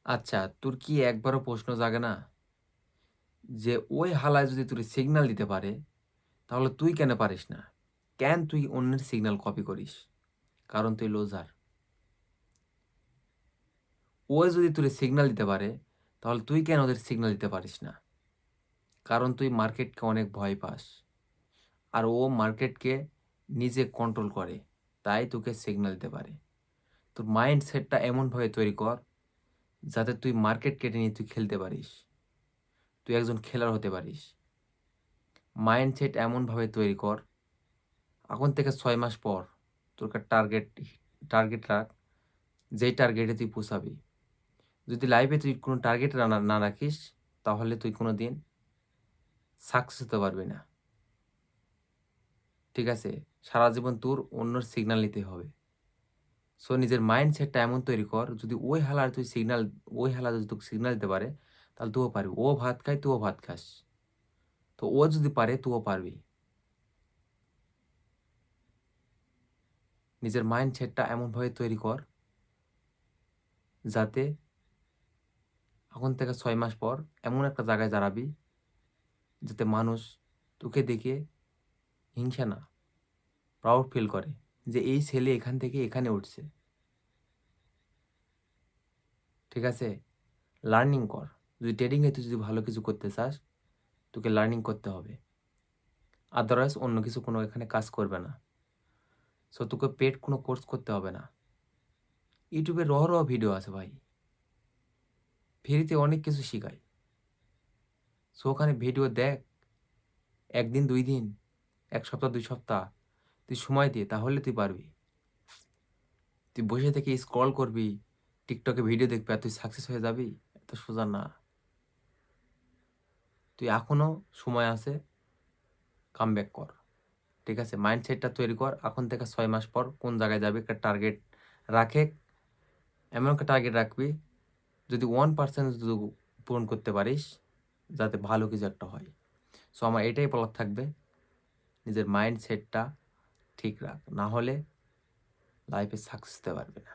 আচ্ছা, তোর কি একবারও প্রশ্ন জাগে না যে ওই হালায় যদি তোরে সিগন্যাল দিতে পারে, তাহলে তুই কেন পারিস না? কেন তুই অন্যের সিগন্যাল কপি করিস? কারণ তুই লুজার। ও যদি তোরে সিগন্যাল দিতে পারে, তাহলে তুই কেন ওদের সিগন্যাল দিতে পারিস না? কারণ তুই মার্কেটকে অনেক ভয় পাস। আর ও মার্কেটকে নিজে কন্ট্রোল করে। তাই তোকে সিগন্যাল দিতে পারে। তোর মাইন্ডসেটটা এমনভাবে তৈরি কর, যাতে তুই মার্কেট কেটে নিয়ে তুই খেলতে পারিস। তুই একজন খেলোয়াড় হতে পারিস। মাইন্ডসেট এমনভাবে তৈরি কর, এখন থেকে ৬ মাস পর তোর একটা টার্গেট রাখ, যেই টার্গেটে তুই পৌঁছাবি। যদি লাইফে তুই কোনো টার্গেট না রাখিস, তাহলে তুই কোনোদিন সাকসেস হতে পারবি না। ঠিক আছে? সারা জীবন তোর অন্যর সিগন্যাল নিতে হবে। সো নিজের মাইন্ডসেটটা এমন তৈরি কর, যদি ওই হালা যদি তোকে সিগন্যাল দিতে পারে, তাহলে তুইও পারবি। ও ভাত খায়, তুইও ভাত খাস। তো ও যদি পারে, তুইও পারবি। নিজের মাইন্ডসেটটা এমনভাবে তৈরি কর, যাতে এখন থেকে ৬ মাস পর এমন একটা জায়গায় দাঁড়াবি, যাতে মানুষ তোকে দেখে হিংসা না, প্রাউড ফিল করে যে এই ছেলে এখান থেকে এখানে উঠছে। ঠিক আছে? লার্নিং কর। যদি ট্রেডিংয়ে তুই যদি ভালো কিছু করতে চাস, তোকে লার্নিং করতে হবে। আদারওয়াইজ অন্য কিছু কোনো এখানে কাজ করবে না। সো তোকে পেইড কোনো কোর্স করতে হবে না। ইউটিউবে রহ ভিডিও আছে ভাই। ফ্রিতে অনেক কিছু শিখায়। সো ওখানে ভিডিও দেখ, ১ দিন, ২ দিন, ১ সপ্তাহ, ২ সপ্তাহ তুই সময় দে, তাহলে তুই পারবি। তুই বসে থেকে স্ক্রল করবি, টিকটকে ভিডিও দেখবি আর তুই সাকসেস হয়ে যাবি? এত সোজা না। তুই এখনো সময় আছে, কামব্যাক কর। ঠিক আছে? মাইন্ডসেটটা তৈরি কর। এখন থেকে ৬ মাস পর কোন জায়গায় যাবি একটা টার্গেট রাখে। এমন একটা টার্গেট রাখবি, যদি 1% যদি পূরণ করতে পারিস, যাতে ভালো কিছু একটা হয়। সো আমার এটাই বলার থাকবে, নিজের মাইন্ডসেটটা ঠিক রাখ। না হলে লাইফে সাকসেস হতে পারবি না।